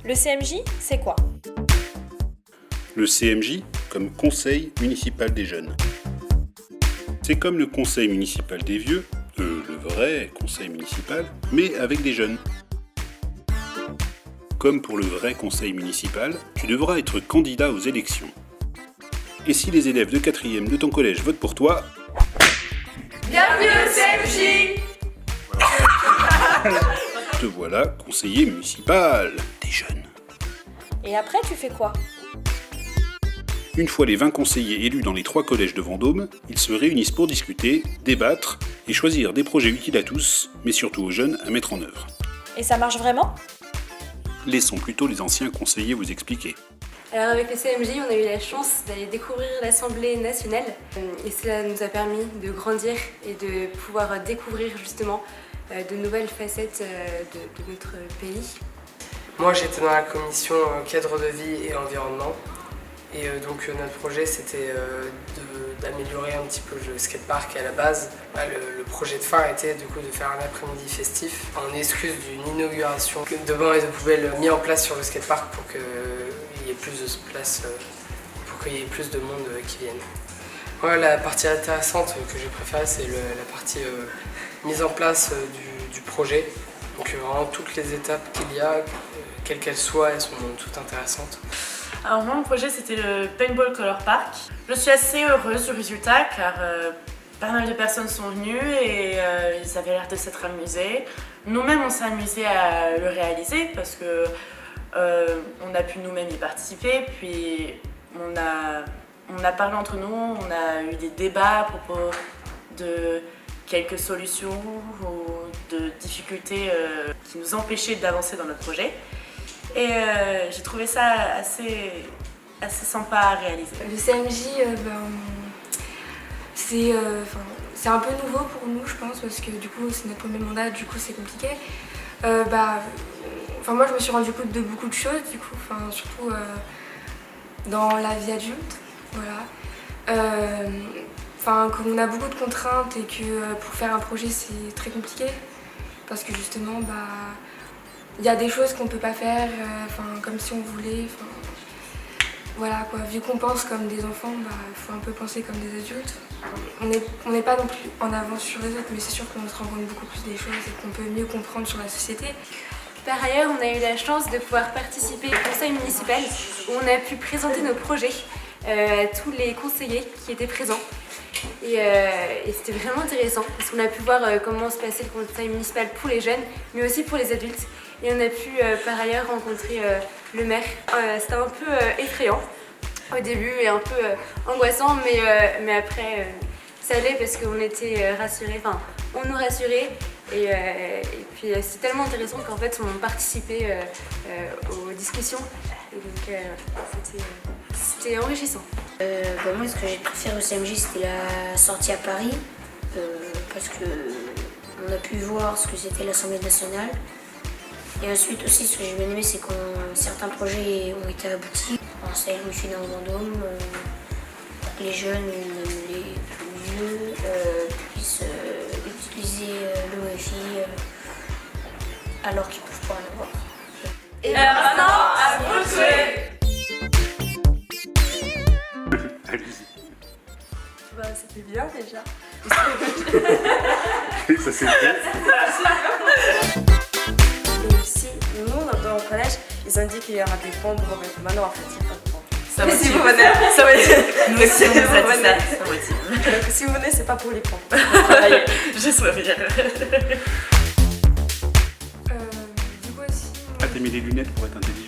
Le CMJ, c'est quoi? Le CMJ, comme Conseil municipal des jeunes. C'est comme le Conseil municipal des vieux, le vrai Conseil municipal, mais avec des jeunes. Comme pour le vrai Conseil municipal, tu devras être candidat aux élections. Et si les élèves de 4e de ton collège votent pour toi... Bienvenue au CMJ. Te voilà conseiller municipal des jeunes. Et après, tu fais quoi? Une fois les 20 conseillers élus dans les 3 collèges de Vendôme, ils se réunissent pour discuter, débattre et choisir des projets utiles à tous, mais surtout aux jeunes à mettre en œuvre. Et ça marche vraiment? Laissons plutôt les anciens conseillers vous expliquer. Alors avec le CMJ, on a eu la chance d'aller découvrir l'Assemblée nationale et cela nous a permis de grandir et de pouvoir découvrir justement de nouvelles facettes de notre pays. Moi j'étais dans la commission cadre de vie et environnement et donc notre projet c'était d'améliorer un petit peu le skatepark à la base. Le projet de fin était du coup de faire un après-midi festif en excuse d'une inauguration de bancs et de poubelles mis en place sur le skatepark pour qu'il y ait plus de place, pour qu'il y ait plus de monde qui vienne. Ouais, la partie intéressante que j'ai préférée c'est la partie mise en place du projet. Donc vraiment toutes les étapes qu'il y a, quelles qu'elles soient, elles sont toutes intéressantes. Alors moi, mon projet c'était le Paintball Color Park. Je suis assez heureuse du résultat car pas mal de personnes sont venues et ils avaient l'air de s'être amusés. Nous-mêmes on s'est amusés à le réaliser parce que on a pu nous-mêmes y participer, puis on a parlé entre nous, on a eu des débats à propos de quelques solutions ou de difficultés qui nous empêchaient d'avancer dans notre projet. Et j'ai trouvé ça assez sympa à réaliser. Le CMJ, c'est un peu nouveau pour nous, je pense, parce que du coup c'est notre premier mandat, du coup c'est compliqué. Moi je me suis rendu compte de beaucoup de choses, du coup, surtout dans la vie adulte, voilà. Qu'on a beaucoup de contraintes et que pour faire un projet c'est très compliqué, parce que justement, il y a des choses qu'on ne peut pas faire comme si on voulait. Voilà quoi, vu qu'on pense comme des enfants, il faut un peu penser comme des adultes. On n'est pas non plus en avance sur les autres, mais c'est sûr qu'on se rend compte beaucoup plus des choses et qu'on peut mieux comprendre sur la société. Par ailleurs, on a eu la chance de pouvoir participer au conseil municipal où on a pu présenter nos projets à tous les conseillers qui étaient présents. Et c'était vraiment intéressant parce qu'on a pu voir comment se passait le conseil municipal pour les jeunes, mais aussi pour les adultes. Et on a pu par ailleurs rencontrer le maire. C'était un peu effrayant au début et un peu angoissant, mais après ça allait parce qu'on était rassurés, on nous rassurait. Et puis c'est tellement intéressant qu'en fait on participait aux discussions. Et donc c'était enrichissant. Moi, ce que j'ai préféré au CMJ, c'était la sortie à Paris, parce qu'on a pu voir ce que c'était l'Assemblée nationale. Et ensuite aussi, ce que j'ai bien aimé, c'est que certains projets ont été aboutis. Celle où je suis dans Vendôme, pour que les jeunes, les plus vieux, puissent utiliser le Wi-Fi alors qu'ils ne peuvent pas en avoir. Et maintenant, à vous de jouer. C'était bien déjà. Et ça s'est fait. Et aussi, nous, dans mon collège, ils ont dit qu'il y aura des points pour remettre. Maintenant, en fait, il n'y a pas de points. Ça motive. Si vous venez, ça motive. Nous aussi, on nous a dit ça, ça motive. Donc, si vous venez, c'est pas pour les points. Je sois bien. Du coup aussi... Ah, t'as mis des lunettes pour être intelligent.